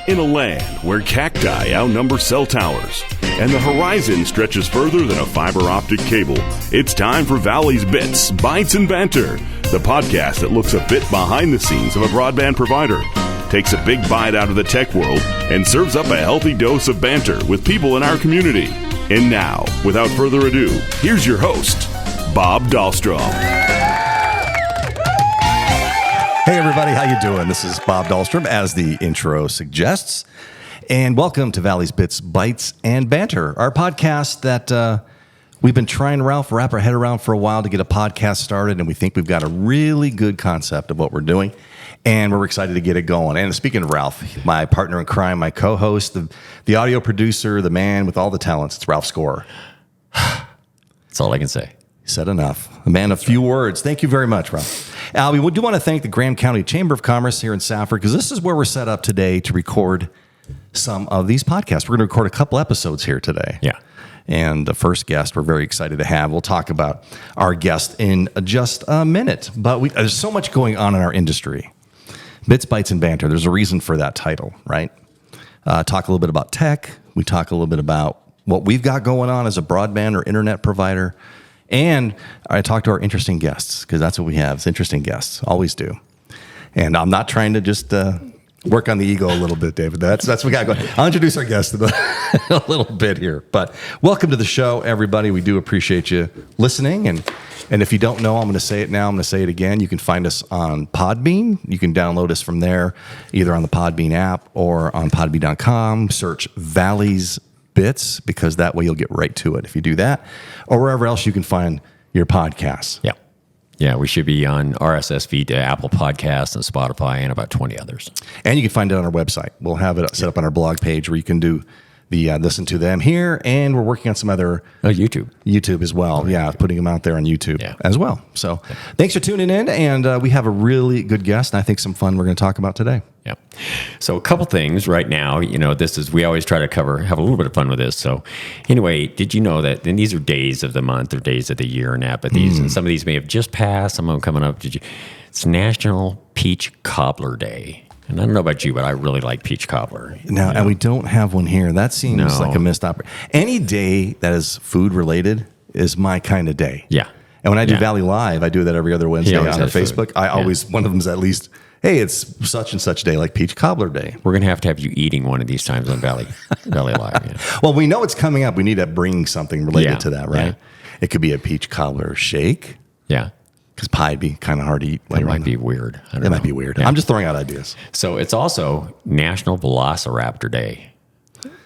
In a land where cacti outnumber cell towers and the horizon stretches further than a fiber optic cable, it's time for Valley's Bits, Bytes and Banter, the podcast that looks a bit behind the scenes of a broadband provider, takes a big bite out of the tech world, and serves up a healthy dose of banter with people in our community. And now, without further ado, here's your host, Bob Dahlstrom. Hey everybody, how you doing? This is Bob Dahlstrom, as the intro suggests, and welcome to Valley's Bits, Bytes and Banter, our podcast that we've been trying to wrap our head around for a while to get a podcast started, and we think we've got a really good concept of what we're doing, and we're excited to get it going. And speaking of Ralph, my partner in crime, my co-host, the audio producer, the man with all the talents, it's Ralph Scorer. That's all I can say. Said enough. A man of few words. Thank you very much, Ralph. We do want to thank the Graham County Chamber of Commerce here in Safford, because this is where we're set up today to record some of these podcasts. We're going to record a couple episodes here today. Yeah. And the first guest we're very excited to have. We'll talk about our guest in just a minute. But there's so much going on in our industry. Bits, Bytes, and Banter. There's a reason for that title, right? Talk a little bit about tech. We talk a little bit about what we've got going on as a broadband or internet provider. And I talk to our interesting guests, because that's what we have, is interesting guests. Always do. And I'm not trying to just work on the ego a little bit, David. That's what we got going. I'll introduce our guest a little bit here. But welcome to the show, everybody. We do appreciate you listening. And if you don't know, I'm going to say it now. I'm going to say it again. You can find us on Podbean. You can download us from there, either on the Podbean app or on podbean.com. Search Valley's Bits, because that way you'll get right to it if you do that, or wherever else you can find your podcasts. Yeah, we should be on RSS feed to Apple Podcasts and Spotify and about 20 others. And you can find it on our website. We'll have it set up on our blog page where you can do the listen to them here, and we're working on some other YouTube as well. Putting them out there on YouTube as well. So thanks for tuning in, and we have a really good guest, and I think some fun we're going to talk about today. Yeah. So a couple things right now, we always try to have a little bit of fun with this. So anyway, did you know that, and these are days of the month or days of the year and that, but and some of these may have just passed, some of them coming up. It's National Peach Cobbler Day. And I don't know about you, but I really like peach cobbler. No, and we don't have one here. That seems like a missed opportunity. Any day that is food related is my kind of day. Yeah. And when I do Valley Live, I do that every other Wednesday on our Facebook. I always, one of them is at least, hey, it's such and such day, like Peach Cobbler Day. We're going to have you eating one of these times on Valley Live. Yeah. Well, we know it's coming up. We need to bring something related to that, right? Yeah. It could be a peach cobbler shake. Yeah. Because pie would be kind of hard to eat. It might be weird. It might be weird. Yeah. I'm just throwing out ideas. So it's also National Velociraptor Day.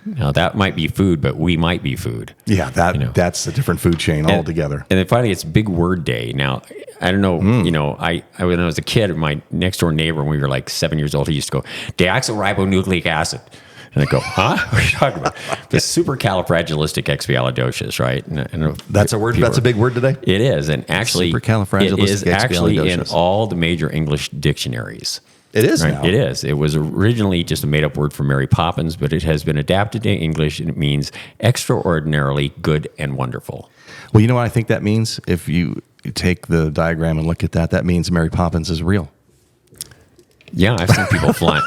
Now, that might be food, but we might be food. Yeah, that's a different food chain altogether. And then finally, it's Big Word Day. Now, I don't know, when I was a kid, my next door neighbor, when we were like 7 years old, he used to go, deoxyribonucleic acid. And I go, huh? What are you talking about? The supercalifragilisticexpialidocious, right? And that's a word. That's a big word today. It is, and actually, it is actually in all the major English dictionaries. It is now. It is. It was originally just a made-up word for Mary Poppins, but it has been adapted to English, and it means extraordinarily good and wonderful. Well, you know what I think that means? If you take the diagram and look at that, that means Mary Poppins is real. Yeah, I've seen people flying.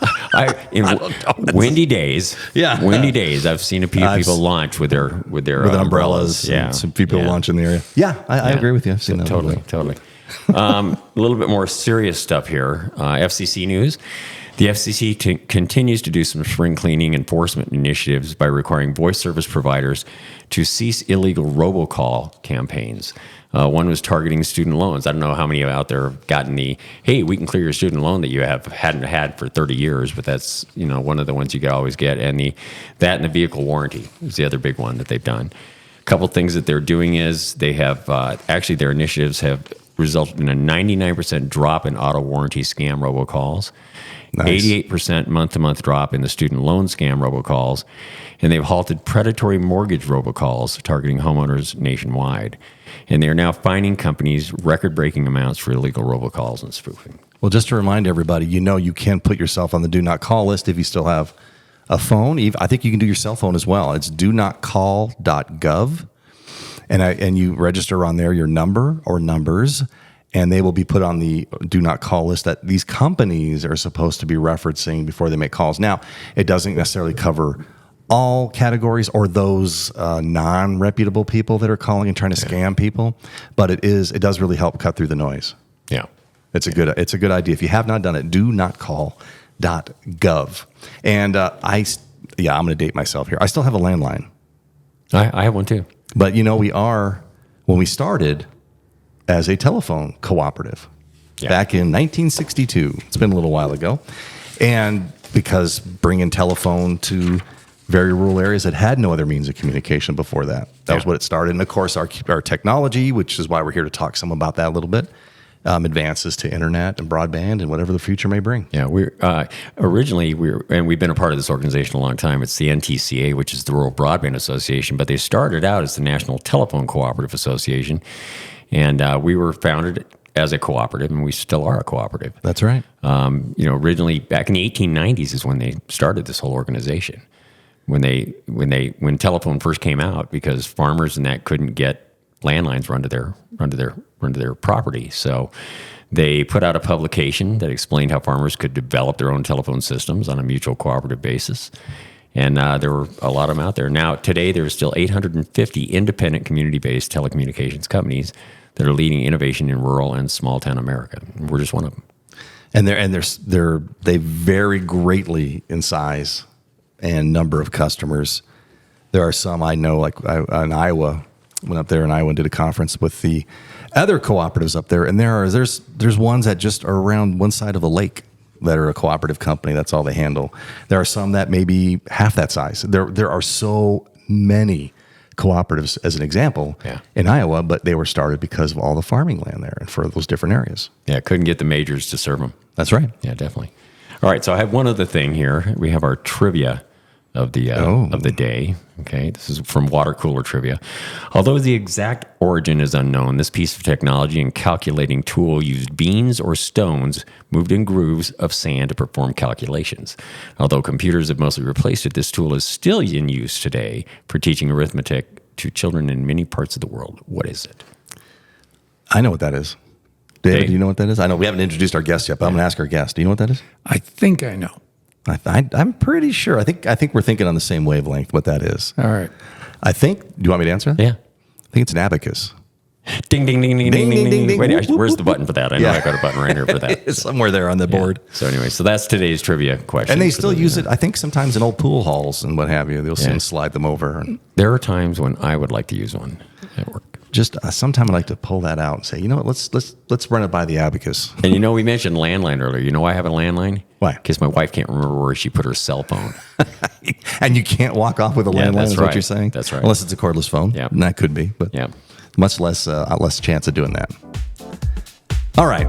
Windy days. Yeah, windy days. I've seen a few people launch with their umbrellas. Yeah, some people launch in the area. Yeah, I agree with you. I've seen that. Totally. A little bit more serious stuff here. FCC news. The FCC continues to do some spring cleaning enforcement initiatives by requiring voice service providers to cease illegal robocall campaigns. One was targeting student loans. I don't know how many out there have gotten hey, we can clear your student loan that you hadn't had for 30 years, but that's one of the ones you could always get. And that and the vehicle warranty is the other big one that they've done. A couple things that they're doing is they have actually their initiatives have resulted in a 99% drop in auto warranty scam robocalls. Nice. 88% month-to-month drop in the student loan scam robocalls, and they've halted predatory mortgage robocalls targeting homeowners nationwide. And they are now fining companies record-breaking amounts for illegal robocalls and spoofing. Well, just to remind everybody, you can put yourself on the do not call list if you still have a phone. I think you can do your cell phone as well. It's donotcall.gov, and you register on there your number or numbers, and they will be put on the do not call list that these companies are supposed to be referencing before they make calls. Now, it doesn't necessarily cover all categories or those non-reputable people that are calling and trying to scam people, but it does really help cut through the noise. Yeah. It's a good idea. If you have not done it, do not call.gov. And I'm going to date myself here. I still have a landline. I have one too. But when we started as a telephone cooperative back in 1962, it's been a little while ago. And because bringing telephone to very rural areas that had no other means of communication before that. That was what it started. And of course, our technology, which is why we're here to talk some about that a little bit, advances to internet and broadband and whatever the future may bring. Yeah, we've been a part of this organization a long time. It's the NTCA, which is the Rural Broadband Association, but they started out as the National Telephone Cooperative Association, and we were founded as a cooperative, and we still are a cooperative. That's right. Originally back in the 1890s is when they started this whole organization. When telephone first came out, because farmers and that couldn't get landlines run to their property. So they put out a publication that explained how farmers could develop their own telephone systems on a mutual cooperative basis. And there were a lot of them out there. Now, today, there's still 850 independent community-based telecommunications companies that are leading innovation in rural and small-town America. We're just one of them. And they vary greatly in size and number of customers. There are some I know, like in Iowa, went up there in Iowa and did a conference with the other cooperatives up there, and there's ones that just are around one side of a lake that are a cooperative company. That's all they handle. There are some that may be half that size. There are so many cooperatives, as an example, in Iowa, but they were started because of all the farming land there and for those different areas. Yeah, couldn't get the majors to serve them. That's right. Yeah, definitely. All right, so I have one other thing here. We have our trivia of the day. Okay, this is from Water Cooler Trivia. Although the exact origin is unknown, this piece of technology and calculating tool used beans or stones moved in grooves of sand to perform calculations. Although computers have mostly replaced it, this tool is still in use today for teaching arithmetic to children in many parts of the world. What is it? I know what that is. David, do you know what that is? I know we haven't introduced our guest yet, but I'm going to ask our guest. Do you know what that is? I think I know. I'm pretty sure. I think we're thinking on the same wavelength what that is. All right. Do you want me to answer? Yeah. I think it's an abacus. Ding, ding, ding, ding, ding, ding, ding, ding. Wait, where's the button for that? I know I got a button right here for that. It's somewhere there on the board. So anyway, that's today's trivia question. And they still use it, I think, sometimes in old pool halls and what have you. They'll soon slide them over. There are times when I would like to use one at work. Just sometime I'd like to pull that out and say, you know what, let's run it by the abacus. And we mentioned landline earlier. You know why I have a landline? Why? Because my wife can't remember where she put her cell phone. And you can't walk off with a landline, is what you're saying? That's right. Unless it's a cordless phone. Yeah. And that could be, but much less chance of doing that. All right.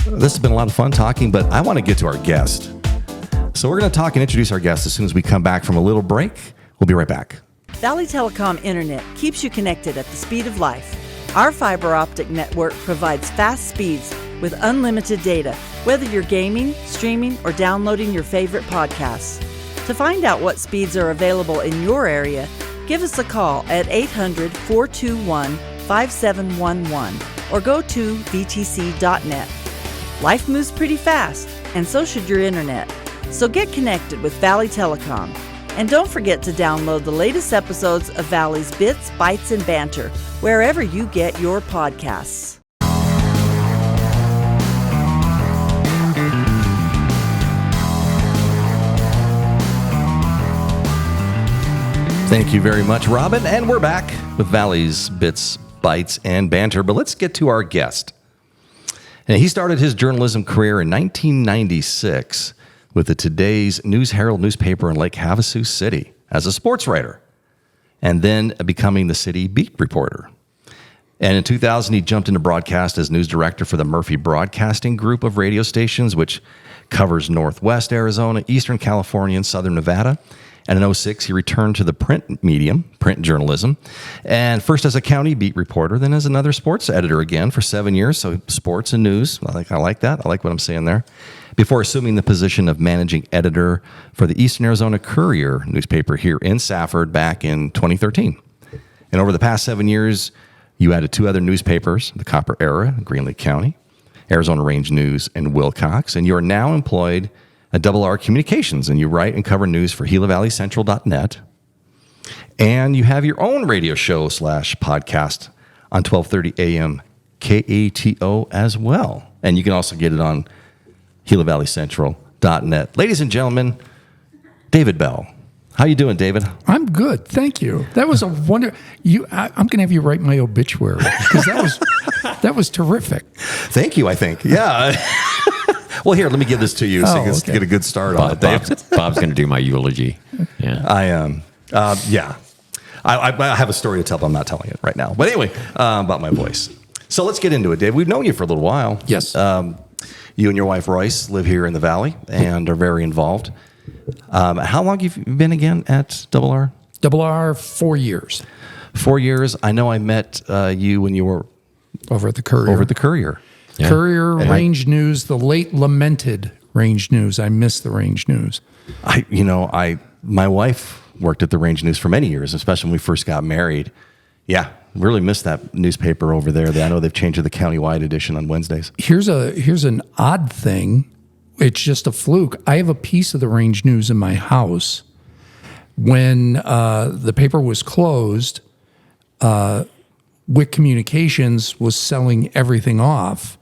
This has been a lot of fun talking, but I want to get to our guest. So we're going to talk and introduce our guest as soon as we come back from a little break. We'll be right back. Valley Telecom Internet keeps you connected at the speed of life. Our fiber optic network provides fast speeds with unlimited data, whether you're gaming, streaming, or downloading your favorite podcasts. To find out what speeds are available in your area, give us a call at 800-421-5711 or go to vtc.net. Life moves pretty fast, and so should your internet. So get connected with Valley Telecom. And don't forget to download the latest episodes of Valley's Bits, Bytes, and Banter wherever you get your podcasts. Thank you very much, Robin. And we're back with Valley's Bits, Bytes, and Banter. But let's get to our guest. And he started his journalism career in 1996 with the Today's News Herald newspaper in Lake Havasu City as a sports writer, and then becoming the city beat reporter. And in 2000, he jumped into broadcast as news director for the Murphy Broadcasting Group of radio stations, which covers Northwest Arizona, Eastern California, and Southern Nevada. And in 2006, he returned to the print medium, print journalism, and first as a county beat reporter, then as another sports editor again for 7 years. So sports and news, I like that. I like what I'm saying there. Before assuming the position of managing editor for the Eastern Arizona Courier newspaper here in Safford back in 2013. And over the past 7 years, You added 2 other newspapers, the Copper Era, Greenlee County, Arizona Range News, and Wilcox, and you are now employed at R Communications, and you write and cover news for GilaValleyCentral.net, and you have your own radio show / podcast on 1230 AM KATO as well, and you can also get it on GilaValleyCentral.net. Ladies and gentlemen, David Bell. How you doing, David? I'm good, thank you. That was a wonder. I'm going to have you write my obituary because that was terrific. Thank you. I think, yeah. Well, here, let me give this to you so you can get a good start on it, Dave. Bob's going to do my eulogy. Yeah, I am. Yeah, I have a story to tell, but I'm not telling it right now. But anyway, about my voice. So let's get into it, Dave. We've known you for a little while. Yes. You and your wife Royce live here in the Valley and are very involved. How long have you been again at R? R, 4 years. 4 years. I know I met you when you were over at the Courier. Yeah. Courier, and Range News, the late lamented Range News. I miss the Range News. My wife worked at the Range News for many years, especially when we first got married. Yeah, really missed that newspaper over there. I know they've changed to the countywide edition on Wednesdays. Here's an odd thing. It's just a fluke. I have a piece of the Range News in my house. When the paper was closed, WIC Communications was selling everything off.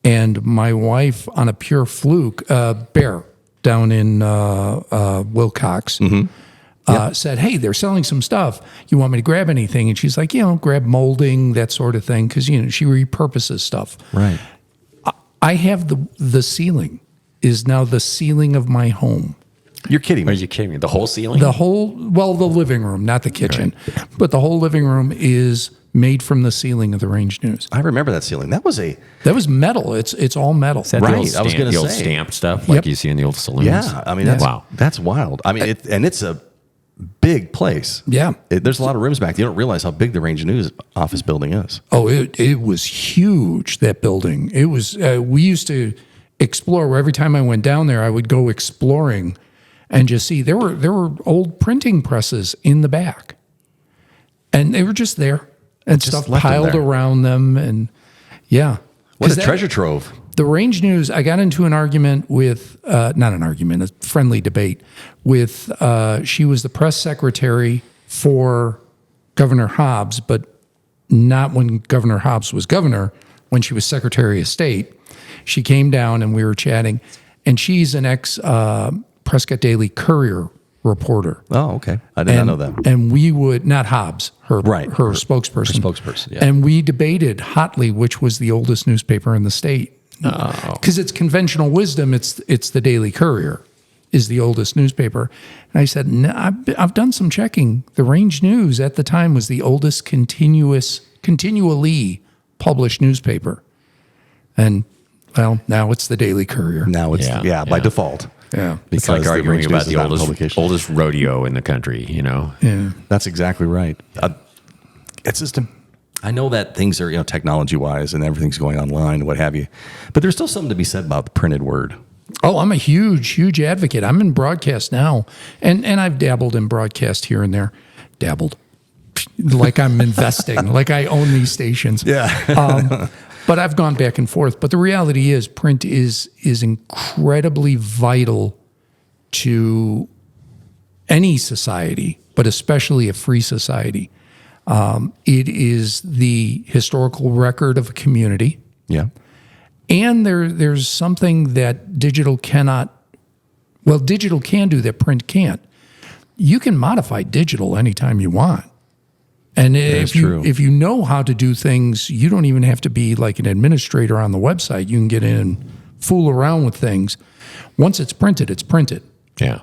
And my wife, on a pure fluke, Bear down in Wilcox, said, "Hey, they're selling some stuff. You want me to grab anything?" And she's like, grab molding, that sort of thing, because she repurposes stuff. Right. I have the ceiling is now the ceiling of my home. You're kidding me. Are you kidding me? The whole ceiling? The living room, not the kitchen, but the whole living room is made from the ceiling of the Range News. I remember that ceiling. That was metal. It's all metal. Is that right. I was going to say old stamp stuff like you see in the old saloons. Yeah, I mean that's wild. I mean, it's a big place. Yeah, there's a lot of rooms back. You don't realize how big the Range News office building is. Oh, it was huge. That building. It was. We used to explore. Every time I went down there, I would go exploring and just see there were old printing presses in the back, and they were just there and just stuff piled around them. And what a treasure trove. The Range News. I got into an argument with not an argument, a friendly debate with. She was the press secretary for Governor Hobbs, but not when Governor Hobbs was governor. When she was Secretary of State, she came down and we were chatting, and she's an ex Prescott Daily Courier reporter. Oh, okay. I did not know that. And we would, not Hobbs, her spokesperson. Her spokesperson, yeah. And we debated hotly which was the oldest newspaper in the state. Because it's conventional wisdom, it's the Daily Courier is the oldest newspaper. And I said, no, I've done some checking. The Range News at the time was the oldest continually published newspaper. And, well, now it's the Daily Courier. Now it's, by default. Yeah. It's like arguing about the oldest rodeo in the country, Yeah. That's exactly right. It's just, I know that things are, technology-wise and everything's going online and what have you, but there's still something to be said about the printed word. Oh, I'm a huge advocate. I'm in broadcast now, and I've dabbled in broadcast here and there. Dabbled. Like I'm investing, like I own these stations. Yeah. But I've gone back and forth. But the reality is print is incredibly vital to any society, but especially a free society. It is the historical record of a community. Yeah. And there's something that digital can do that print can't. You can modify digital anytime you want. And if you know how to do things, you don't even have to be like an administrator on the website. You can get in and fool around with things. Once it's printed, it's printed. Yeah.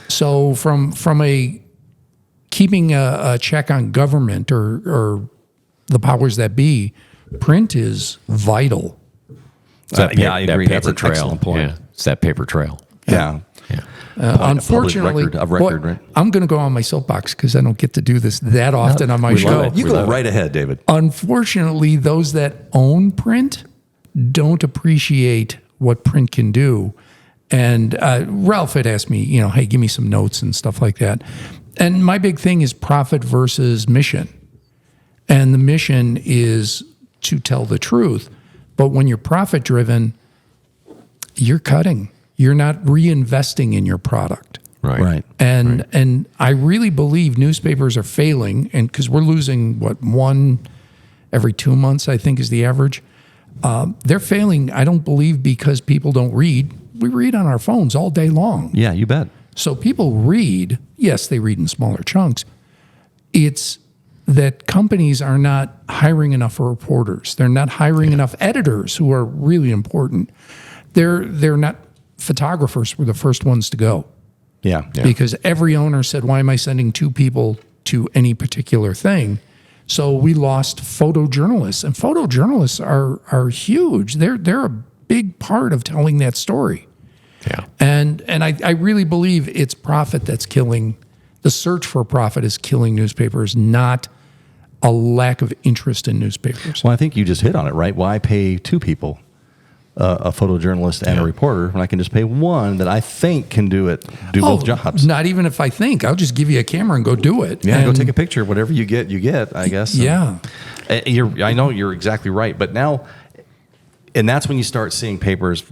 So from a keeping a check on government or the powers that be, print is vital. I agree. That paper That's an excellent point. Yeah, it's that paper trail. Yeah. Unfortunately, right? I'm going to go on my soapbox because I don't get to do this that often on my show. You go right ahead, David. Unfortunately, those that own print don't appreciate what print can do. And Ralph had asked me, hey, give me some notes and stuff like that. And my big thing is profit versus mission. And the mission is to tell the truth. But when you're profit driven, you're cutting. You're not reinvesting in your product. Right. And I really believe newspapers are failing, and because we're losing one every 2 months, I think is the average. They're failing, I don't believe, because people don't read. We read on our phones all day long. Yeah, you bet. So people read. Yes, they read in smaller chunks. It's that companies are not hiring enough reporters. They're not hiring enough editors, who are really important. They're not. Photographers were the first ones to go. Yeah. Because every owner said, why am I sending 2 people to any particular thing? So we lost photojournalists, and photojournalists are huge. They're a big part of telling that story. Yeah. And I really believe it's profit that's killing. The search for profit is killing newspapers, not a lack of interest in newspapers. Well, I think you just hit on it, right? Why pay 2 people, a photojournalist and a reporter, when I can just pay one that I think can do both jobs? Not even if I think. I'll just give you a camera and go do it. Yeah, and go take a picture. Whatever you get, I guess. Yeah. I know you're exactly right. But now, and that's when you start seeing papers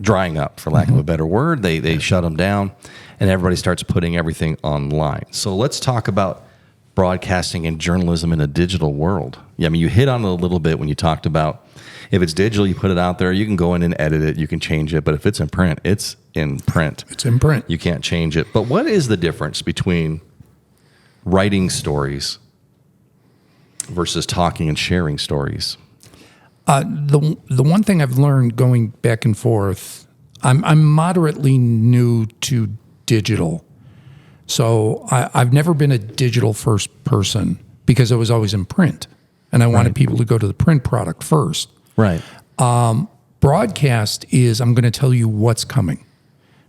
drying up, for lack of a better word. They shut them down, and everybody starts putting everything online. So let's talk about broadcasting and journalism in a digital world. Yeah, I mean, you hit on it a little bit when you talked about, if it's digital, you put it out there, you can go in and edit it, you can change it. But if it's in print, it's in print. It's in print. You can't change it. But what is the difference between writing stories versus talking and sharing stories? The one thing I've learned going back and forth, I'm moderately new to digital. So I've never been a digital first person, because I was always in print, and I wanted people to go to the print product first. Right. Broadcast is, I'm going to tell you what's coming,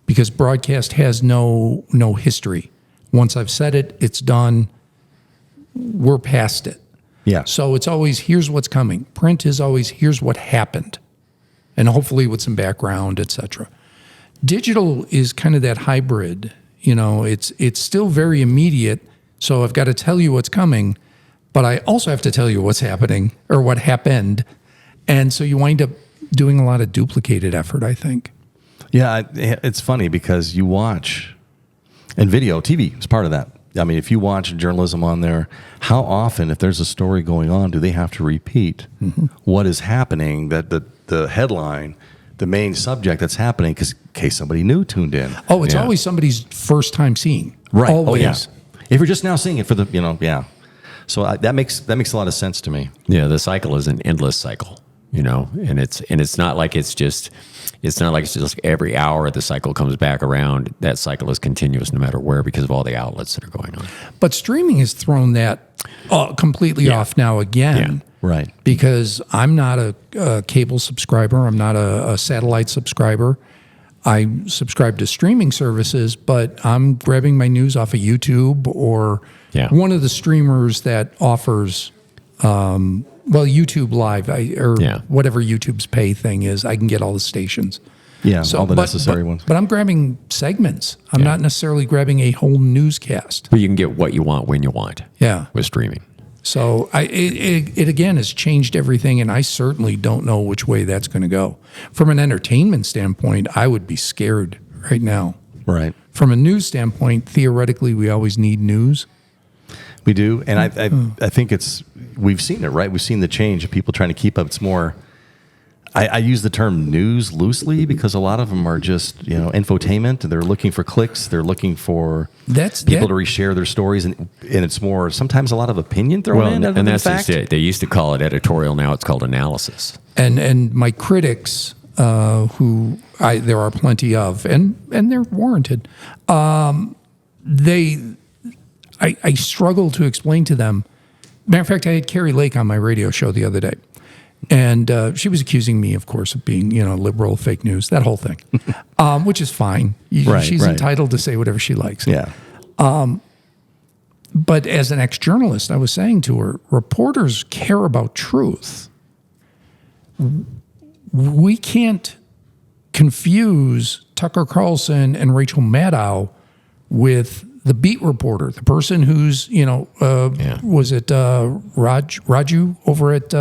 because broadcast has no history. Once I've said it, it's done. We're past it. Yeah. So it's always, here's what's coming. Print is always, here's what happened, and hopefully with some background, etc. Digital is kind of that hybrid. It's still very immediate. So I've got to tell you what's coming, but I also have to tell you what's happening or what happened. And so you wind up doing a lot of duplicated effort, I think. Yeah, it's funny because you watch, and video, TV is part of that. I mean, if you watch journalism on there, how often, if there's a story going on, do they have to repeat what is happening, that the headline, the main subject that's happening, because in case somebody new tuned in? Oh, it's always somebody's first time seeing. Right. Always. Oh, yeah. If you're just now seeing it for the, yeah. So that makes a lot of sense to me. Yeah, the cycle is an endless cycle, and it's not like it's just every hour the cycle comes back around. That cycle is continuous no matter where, because of all the outlets that are going on. But streaming has thrown that completely off now again. Yeah. Right. Because I'm not a cable subscriber. I'm not a satellite subscriber. I subscribe to streaming services, but I'm grabbing my news off of YouTube or one of the streamers that offers, YouTube Live or whatever YouTube's pay thing is. I can get all the stations. Yeah, all the necessary ones. But I'm grabbing segments. I'm not necessarily grabbing a whole newscast. But you can get what you want when you want. Yeah. With streaming. So it again has changed everything, and I certainly don't know which way that's going to go. From an entertainment standpoint, I would be scared right now. Right. From a news standpoint, theoretically, we always need news. We do, and I think we've seen it, right? We've seen the change of people trying to keep up. It's more, I use the term news loosely because a lot of them are just, infotainment. They're looking for clicks. They're looking for people to reshare their stories, and it's more sometimes a lot of opinion thrown in. And that's just it. They used to call it editorial. Now it's called analysis. And my critics, who there are plenty of, and they're warranted. I struggle to explain to them. Matter of fact, I had Carrie Lake on my radio show the other day. And she was accusing me, of course, of being, liberal, fake news, that whole thing, which is fine. She's entitled to say whatever she likes. Yeah. But as an ex-journalist, I was saying to her, reporters care about truth. We can't confuse Tucker Carlson and Rachel Maddow with the beat reporter, the person who's, was it Raju over at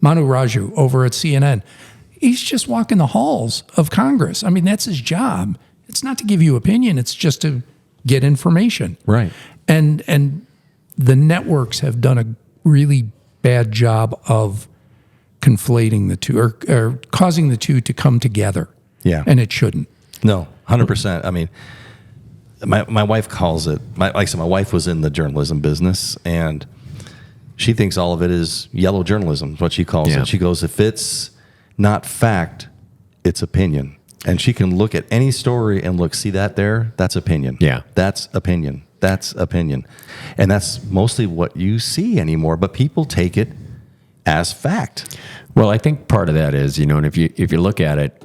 Manu Raju over at CNN? He's just walking the halls of Congress. I mean, that's his job. It's not to give you opinion. It's just to get information. Right. And the networks have done a really bad job of conflating the two or causing the two to come together. Yeah. And it shouldn't. No, 100%. I mean, my wife calls it, like I said, my wife was in the journalism business, and she thinks all of it is yellow journalism, is what she calls it. She goes, if it's not fact, it's opinion. And she can look at any story and look, see that there? That's opinion. Yeah. That's opinion. That's opinion. And that's mostly what you see anymore, but people take it as fact. Well, I think part of that is, and if you look at it,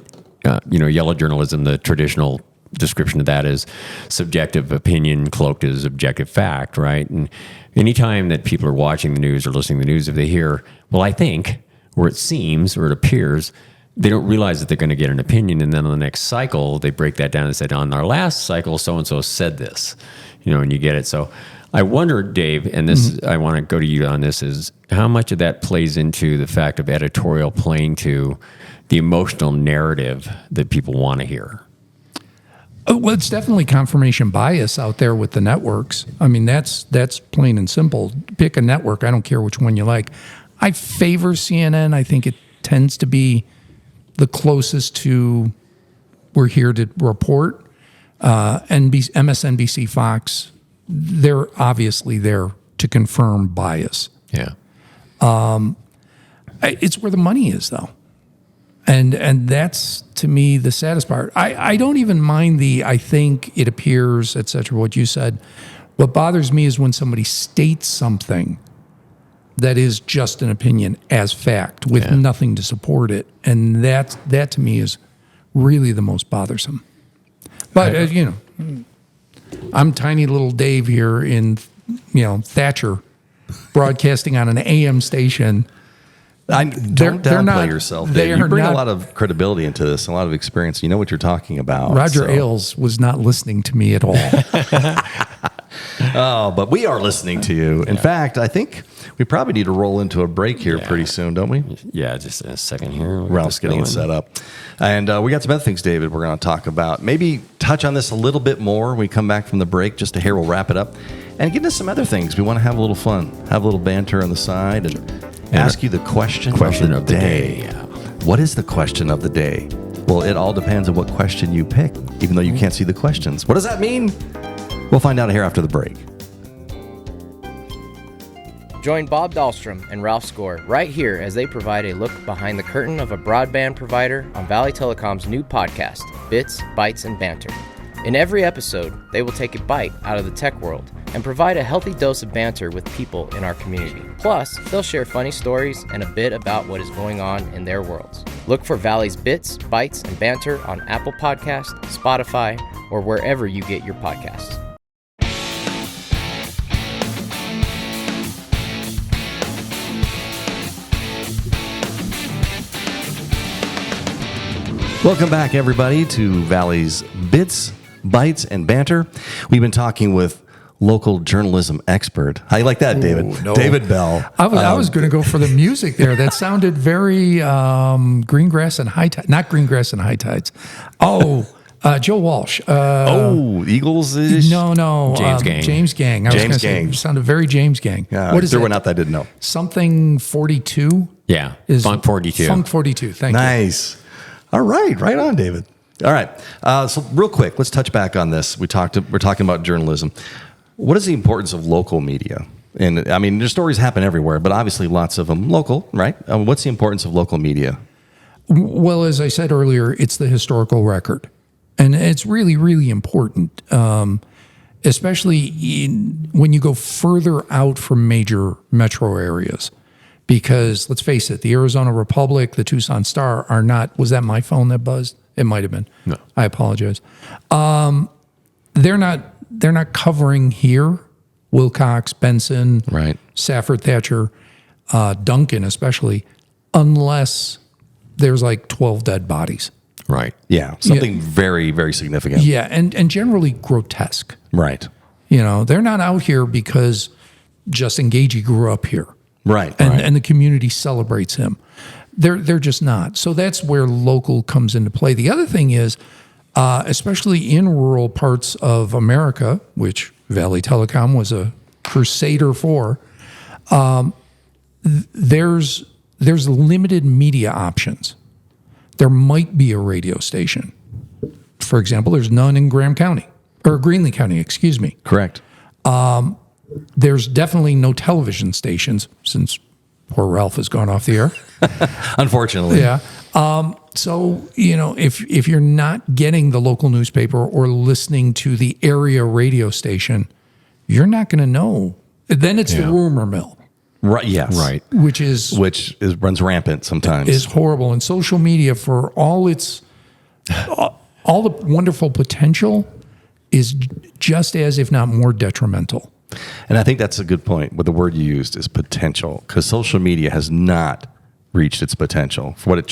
yellow journalism, the traditional description of that is subjective opinion cloaked as objective fact, right? And anytime that people are watching the news or listening to the news, if they hear, well, I think, or it seems, or it appears, they don't realize that they're going to get an opinion. And then on the next cycle, they break that down and say, on our last cycle, so-and-so said this, and you get it. So I wonder, Dave, and this, I want to go to you on this, is how much of that plays into the fact of editorial playing to the emotional narrative that people want to hear? Well, it's definitely confirmation bias out there with the networks. I mean, that's plain and simple. Pick a network. I don't care which one you like. I favor CNN. I think it tends to be the closest to we're here to report. MSNBC, Fox, they're obviously there to confirm bias. Yeah. It's where the money is, though. And that's, to me, the saddest part. I don't even mind I think, it appears, et cetera, what you said. What bothers me is when somebody states something that is just an opinion as fact with nothing to support it. And that to me is really the most bothersome. But, I'm tiny little Dave here in, Thatcher, broadcasting on an AM station. Don't downplay yourself, Dave. You bring a lot of credibility into this, a lot of experience. You know what you're talking about. Roger Ailes was not listening to me at all. Oh, but we are listening to you. In fact, I think we probably need to roll into a break here pretty soon, don't we? Yeah, just a second here. Ralph's getting it set up. And we got some other things, David, we're going to talk about. Maybe touch on this a little bit more when we come back from the break. Just a hair, we'll wrap it up. And get into some other things. We want to have a little fun, have a little banter on the side, and ask you the question of the day. What is the question of the day? Well, it all depends on what question you pick, even though you can't see the questions. What does that mean? We'll find out here after the break. Join Bob Dahlstrom and Ralph Score right here as they provide a look behind the curtain of a broadband provider on Valley Telecom's new podcast, Bits, Bytes, and Banter. In every episode, they will take a bite out of the tech world and provide a healthy dose of banter with people in our community. Plus, they'll share funny stories and a bit about what is going on in their worlds. Look for Valley's Bits, Bytes, and Banter on Apple Podcasts, Spotify, or wherever you get your podcasts. Welcome back, everybody, to Valley's Bits, Bytes, and Banter. We've been talking with local journalism expert. How you like that, David? No. David Bell. I was going to go for the music there. That sounded very Green Grass and High Tides. Not Green Grass and High Tides. Oh, Joe Walsh. Eagles? No. James Gang. James Gang. James Gang. Sounded very James Gang. Yeah, what is there it? one out that I didn't know. Something 42? Yeah, Funk 42. Funk 42. Thank you. Nice. All right. Right on, David. All right. So real quick, let's touch back on this. We're talking about journalism. What is the importance of local media? And I mean, there's stories happen everywhere, but obviously lots of them local, right? What's the importance of local media? Well, as I said earlier, it's the historical record. And it's really, really important, especially when you go further out from major metro areas. Because let's face it, the Arizona Republic, the Tucson Star are not. Was that my phone that buzzed? It might have been. No, I apologize. They're not covering here. Wilcox, Benson, right? Safford, Thatcher, Duncan, especially, unless there's like 12 dead bodies. Right. Yeah, something very, very significant. Yeah, and generally grotesque. Right. They're not out here because Justin Gagey grew up here. Right. And the community celebrates him. They're just not. So that's where local comes into play. The other thing is, especially in rural parts of America, which Valley Telecom was a crusader for, there's limited media options. There might be a radio station. For example, there's none in Graham County, or Greenlee County, excuse me. Correct. There's definitely no television stations since poor Ralph has gone off the air. Unfortunately. Yeah. So, if you're not getting the local newspaper or listening to the area radio station, you're not going to know. Then it's the rumor mill. Right. Yes. Right. Which runs rampant sometimes. Is horrible. And social media, for all its all the wonderful potential, is just as, if not more, detrimental. And I think that's a good point. What the word you used is potential, because social media has not reached its potential for what it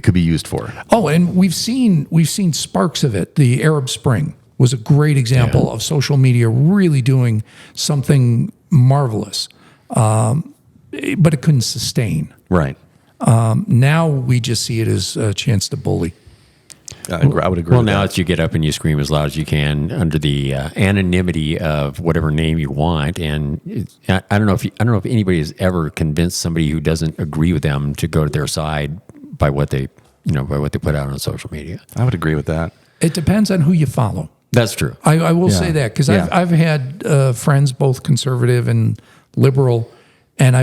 could be used for. Oh, and we've seen sparks of it. The Arab Spring was a great example of social media really doing something marvelous, but it couldn't sustain. Right. Now we just see it as a chance to bully. I would agree. Well, with now that. it's you get up and you scream as loud as you can under the anonymity of whatever name you want. And I don't know if anybody has ever convinced somebody who doesn't agree with them to go to their side by what they put out on social media. I would agree with that. It depends on who you follow. That's true. I will say that because I've had friends, both conservative and liberal, and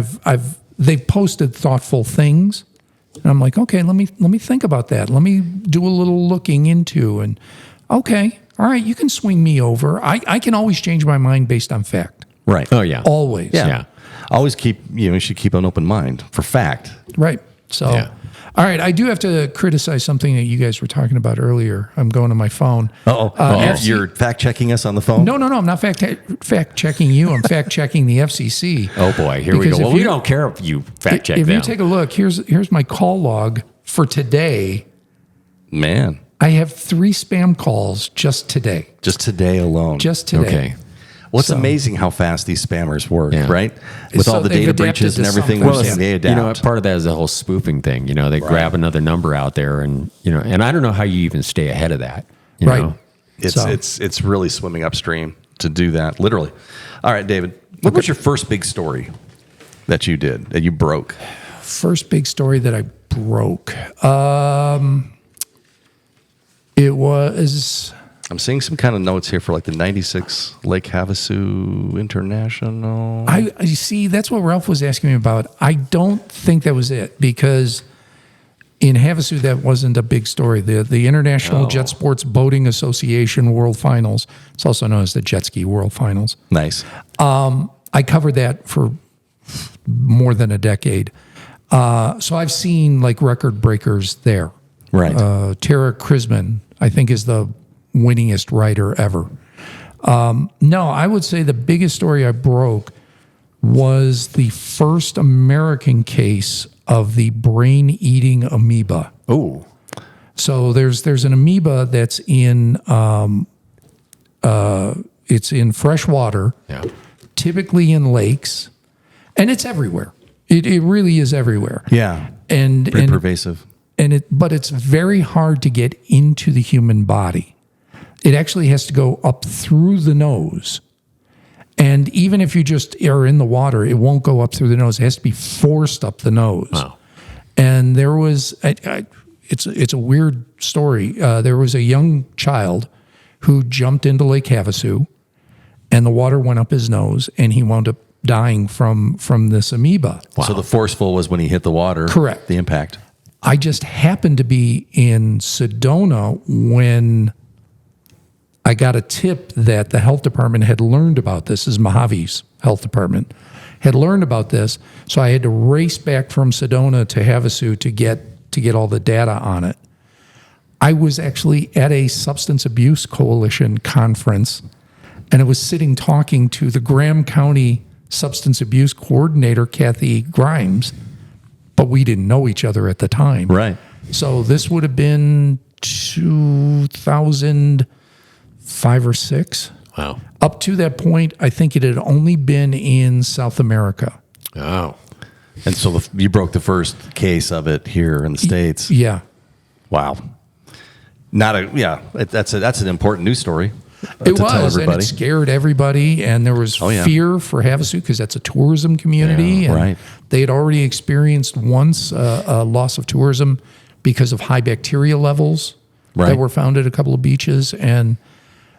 they've posted thoughtful things. And I'm like, okay, let me think about that. Let me do a little looking into, and okay, all right, you can swing me over. I can always change my mind based on fact. Right. Oh yeah. Always. Yeah. Always you should keep an open mind for fact. Right. So, all right, I do have to criticize something that you guys were talking about earlier. I'm going to my phone. You're fact checking us on the phone? No, I'm not fact checking you. I'm fact checking the FCC. Oh boy, here we go. Well, we don't care if you fact check If them. you take a look, here's my call log for today. Man. I have 3 spam calls just today. Just today alone. Just today. Okay. Well, it's amazing how fast these spammers work, right? With So all the they've data adapted breaches and to everything, something. they adapt. Part of that is the whole spoofing thing. They grab another number out there, and and I don't know how you even stay ahead of that. You Right. know? It's really swimming upstream to do that, literally. All right, David, what was your first big story that you did, that you broke? First big story that I broke. It was... I'm seeing some kind of notes here for like the 96 Lake Havasu International. I see. That's what Ralph was asking me about. I don't think that was it, because in Havasu that wasn't a big story. The International Jet Sports Boating Association World Finals, it's also known as the Jet Ski World Finals. Nice. I covered that for more than a decade. So I've seen like record breakers there. Right. Tara Krisman, I think, is the winningest rider ever. No, I would say the biggest story I broke was the first American case of the brain-eating amoeba. Oh. So there's an amoeba that's in it's in fresh water, typically in lakes, and it's everywhere. It really is everywhere. Yeah. And Pretty pervasive. but it's very hard to get into the human body. It actually has to go up through the nose. And even if you just are in the water, it won't go up through the nose. It has to be forced up the nose. Wow. And there was, it's a weird story. There was a young child who jumped into Lake Havasu, and the water went up his nose, and he wound up dying from this amoeba. Wow. So the forceful was when he hit the water. Correct. The impact. I just happened to be in Sedona when I got a tip that the health department had learned about this. This is Mojave's health department, had learned about this. So I had to race back from Sedona to Havasu to get all the data on it. I was actually at a Substance Abuse Coalition conference, and I was sitting talking to the Graham County Substance Abuse Coordinator, Kathy Grimes, but we didn't know each other at the time. Right. So this would have been 2005 or 6. Wow. Up to that point, I think it had only been in South America. Oh. And so you broke the first case of it here in the States. Yeah. Wow. That's an important news story. It was, and it scared everybody, and there was fear for Havasu because that's a tourism community. And right. They had already experienced once a loss of tourism because of high bacteria levels that were found at a couple of beaches. And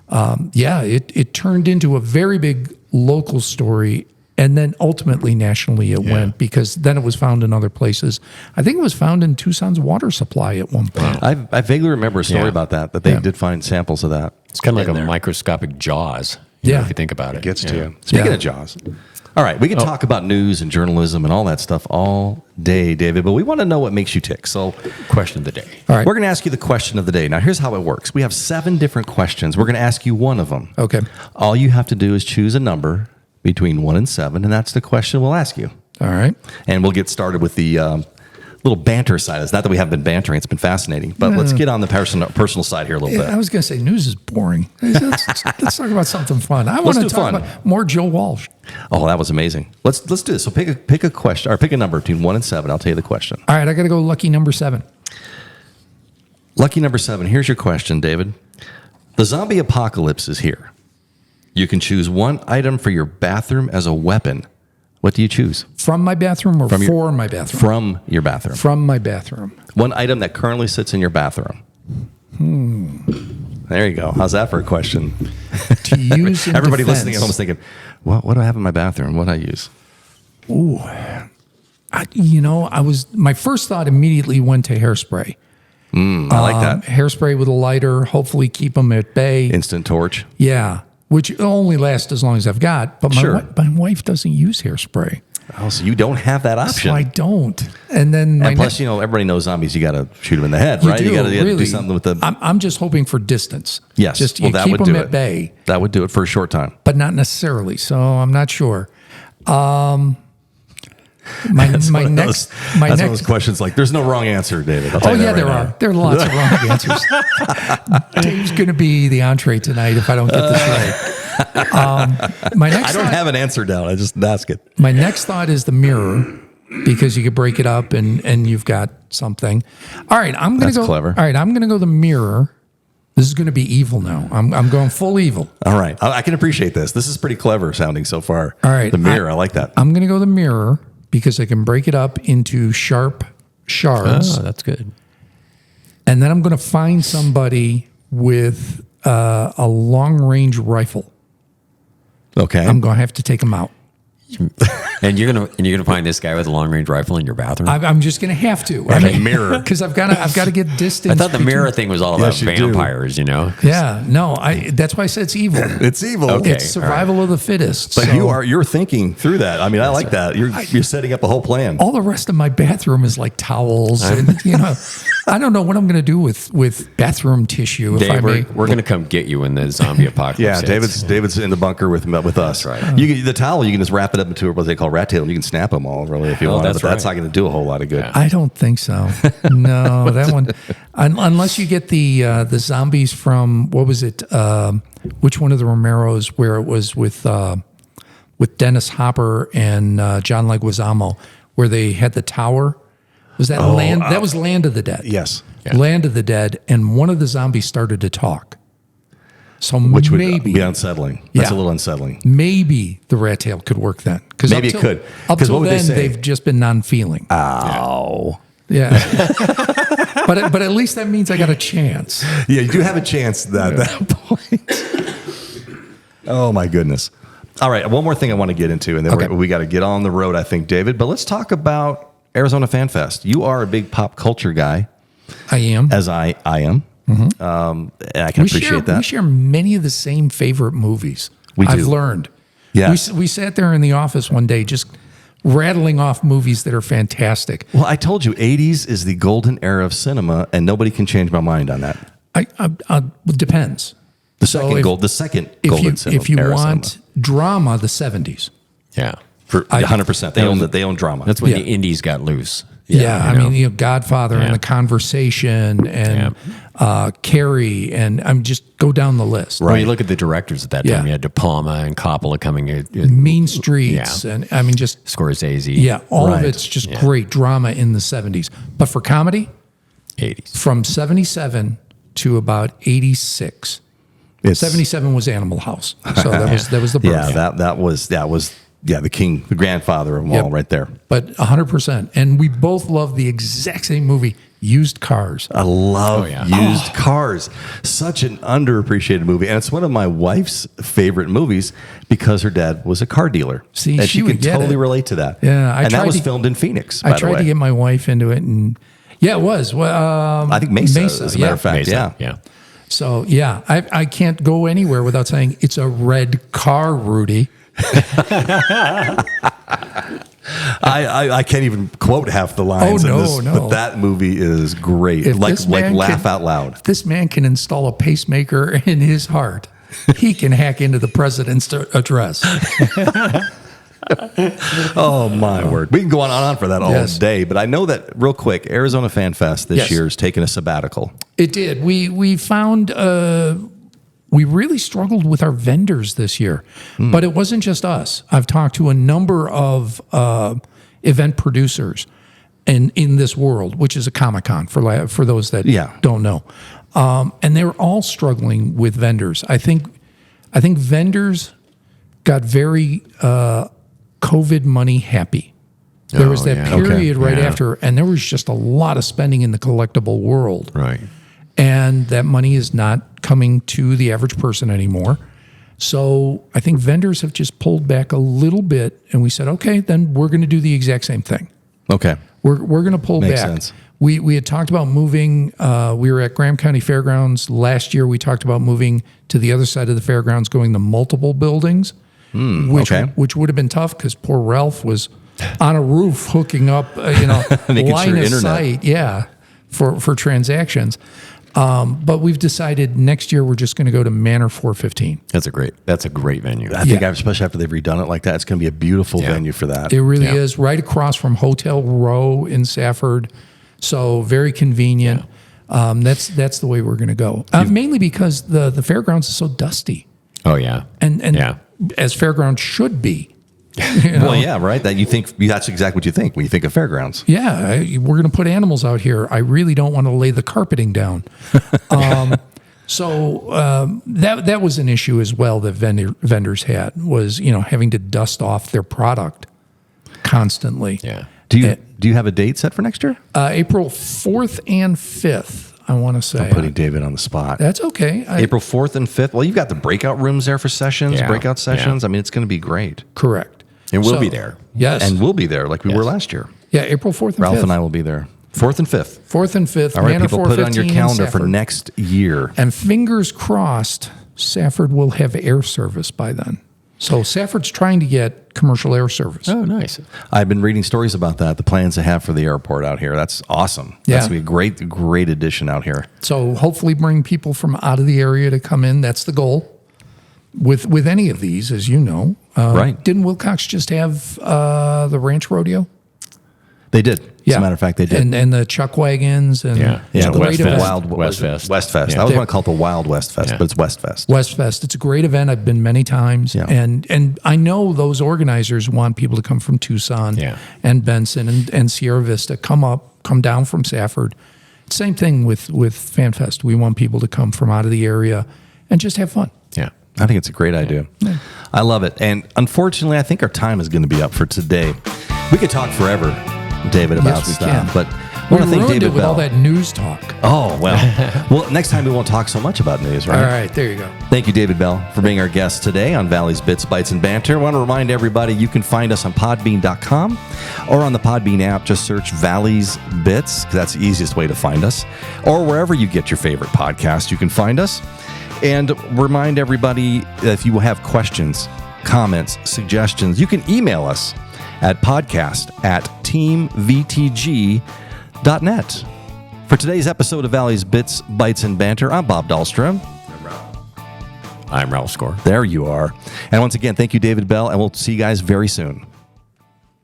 it turned into a very big local story. And then ultimately nationally it went because then it was found in other places. I think it was found in Tucson's water supply at one point. Wow. I vaguely remember a story about that they did find samples of that. It's kind of like a microscopic Jaws, if you think about it. It gets to you. Speaking of Jaws. All right, we can talk about news and journalism and all that stuff all day, David, but we want to know what makes you tick. So, question of the day. All right. We're going to ask you the question of the day. Now, here's how it works. We have 7 different questions. We're going to ask you one of them. Okay. All you have to do is choose a number between 1 and 7, and that's the question we'll ask you. All right. And we'll get started with the little banter side. It's not that we haven't been bantering. It's been fascinating. But let's get on the personal side here a little bit. I was going to say news is boring. Let's talk about something fun. I want to talk about more Joe Walsh. Oh, that was amazing. Let's do this. So pick a question or pick a number between 1 and 7. I'll tell you the question. All right. I got to go lucky number 7. Lucky number 7. Here's your question, David. The zombie apocalypse is here. You can choose one item for your bathroom as a weapon. What do you choose? From my bathroom or for my bathroom? From your bathroom. From my bathroom. One item that currently sits in your bathroom. There you go. How's that for a question? To use in Everybody defense. listening at home is thinking, what do I have in my bathroom? What do I use? Ooh. My first thought immediately went to hairspray. I like that. Hairspray with a lighter, hopefully keep them at bay. Instant torch. Yeah. Which only lasts as long as I've got. But my wife doesn't use hairspray. Oh, so you don't have that option. So I don't. And then plus, everybody knows zombies. You got to shoot them in the head, right? You got to do something with the. I'm just hoping for distance. Yes, just you that keep would them do at bay. That would do it for a short time, but not necessarily. So I'm not sure. That's one of those questions. Like, there's no wrong answer, David. There are. There are lots of wrong answers. Dave's going to be the entree tonight if I don't get this right. I don't have an answer down. I just ask it. My next thought is the mirror, because you could break it up and you've got something. All right, I'm going to go. Clever. All right, I'm going to go the mirror. This is going to be evil now. I'm going full evil. All right, I can appreciate this. This is pretty clever sounding so far. All right, the mirror. I like that. I'm going to go the mirror because I can break it up into sharp shards. Oh, that's good. And then I'm going to find somebody with a long-range rifle. Okay. I'm going to have to take them out. And you're gonna find this guy with a long range rifle in your bathroom. I'm just gonna have to. A mirror, because I've got to get distance. I thought the mirror thing was all about vampires. Yeah, no. That's why I said it's evil. It's evil. Okay, it's survival of the fittest. But you're thinking through that. I mean, I like that. You're setting up a whole plan. All the rest of my bathroom is like towels, and I don't know what I'm gonna do with bathroom tissue. Dave, we're gonna come get you when the zombie apocalypse. Yeah, David's in the bunker with us. That's right. The towel, you can just wrap it up into what they call rat tail. You can snap them all really if you want. That's not going to do a whole lot of good. Yeah. I don't think so. No, that one. Unless you get the zombies from what was it? Which one of the Romeros? Where it was with Dennis Hopper and John Leguizamo, where they had the tower. Was that Land? That was Land of the Dead. Yes, Land of the Dead, and one of the zombies started to talk. So which would maybe be unsettling. That's a little unsettling. Maybe the rat tail could work then. Maybe it could. Up till then, they've just been non-feeling. Ow. Yeah. but at least that means I got a chance. Yeah, you do have a chance at that point. Oh, my goodness. All right, one more thing I want to get into, and then we got to get on the road, I think, David. But let's talk about Arizona Fan Fest. You are a big pop culture guy. I am. As I am. Mm-hmm. And I can appreciate that. We share many of the same favorite movies. I've learned. Yeah. We sat there in the office one day just rattling off movies that are fantastic. Well, I told you, 80s is the golden era of cinema, and nobody can change my mind on that. It depends. The second golden cinema. If you want drama, the 70s. Yeah. For 100%. They own drama. That's when the indies got loose. I mean, Godfather and The Conversation and Carrie, and I'm just go down the list. Well, you look at the directors at that time. You had De Palma and Coppola coming in. Mean Streets, and I mean, just Scorsese. Yeah, all of it's just great drama in the 70s. But for comedy, 80s. From 77 to about 86. 77 was Animal House, so that was the birth. That was the king, the grandfather of them all, right there. But 100%, and we both love the exact same movie, Used Cars. I love Used Cars. Such an underappreciated movie, and it's one of my wife's favorite movies because her dad was a car dealer. See, and she can would get totally it. relate to that. Yeah, and that was filmed in Phoenix. I tried to get my wife into it, and it was. Well, I think Mesa, as a matter of fact. Mesa, yeah. So I can't go anywhere without saying it's a red car, Rudy. I can't even quote half the lines in this, but that movie is great. Like laugh out loud. If this man can install a pacemaker in his heart, he can hack into the president's address. Oh my word. We can go on for that all day, but I know that real quick, Arizona Fan Fest this year is taking a sabbatical. It did. We found we really struggled with our vendors this year, but it wasn't just us. I've talked to a number of event producers in this world, which is a Comic-Con for those that don't know. And they were all struggling with vendors. I think vendors got very COVID money happy. There was that period after, and there was just a lot of spending in the collectible world. Right. And that money is not coming to the average person anymore. So I think vendors have just pulled back a little bit, and we said, okay, then we're going to do the exact same thing. Okay. We're going to pull Makes back. Sense. We had talked about moving. We were at Graham County Fairgrounds last year. We talked about moving to the other side of the fairgrounds, going to multiple buildings, which would have been tough because poor Ralph was on a roof hooking up, line of sight, for transactions. But we've decided next year we're just going to go to Manor 415. That's a great venue. I think, especially after they've redone it like that, it's going to be a beautiful venue for that. It really is, right across from Hotel Row in Safford. So very convenient. That's the way we're going to go. Mainly because the fairgrounds is so dusty. Oh yeah, and as fairgrounds should be. Well, yeah, right. That you think that's exactly what you think when you think of fairgrounds. Yeah, we're going to put animals out here. I really don't want to lay the carpeting down. So that was an issue as well that vendors had was having to dust off their product constantly. Yeah. Do you have a date set for next year? April 4th and 5th. I want to say. I'm putting David on the spot. That's okay. April 4th and 5th. Well, you've got the breakout rooms there for sessions, breakout sessions. I mean, it's going to be great. Correct. And we'll be there. Yes. And we'll be there like we were last year. Yeah, April 4th and 5th. Ralph and I will be there. 4th and 5th. 4th and 5th. All right, people, put it on your calendar for next year. And fingers crossed, Safford will have air service by then. So Safford's trying to get commercial air service. Oh, nice. I've been reading stories about that, the plans they have for the airport out here. That's awesome. Yeah. That's going to be a great addition out here. So hopefully bring people from out of the area to come in. That's the goal. With any of these, as you know. Right. Didn't Wilcox just have the ranch rodeo? They did. As a matter of fact, they did. And the chuck wagons. And the West Fest. West Fest. I was going to call it the Wild West Fest, but it's West Fest. West Fest. It's a great event. I've been many times. Yeah. And I know those organizers want people to come from Tucson and Benson and Sierra Vista. Come down from Safford. Same thing with FanFest. We want people to come from out of the area and just have fun. Yeah. I think it's a great idea. Yeah. I love it. And unfortunately, I think our time is going to be up for today. We could talk forever, David, about stuff. But I want to thank David with Bell. all that news talk. Oh, well, next time we won't talk so much about news, right? All right, there you go. Thank you, David Bell, for being our guest today on Valley's Bits, Bytes, and Banter. I want to remind everybody you can find us on podbean.com or on the Podbean app. Just search Valley's Bits, because that's the easiest way to find us. Or wherever you get your favorite podcast, you can find us. And remind everybody that if you have questions, comments, suggestions, you can email us at podcast@teamvtg.net. For today's episode of Valley's Bits, Bytes, and Banter, I'm Bob Dahlstrom. I'm Ralph Score. There you are. And once again, thank you, David Bell, and we'll see you guys very soon.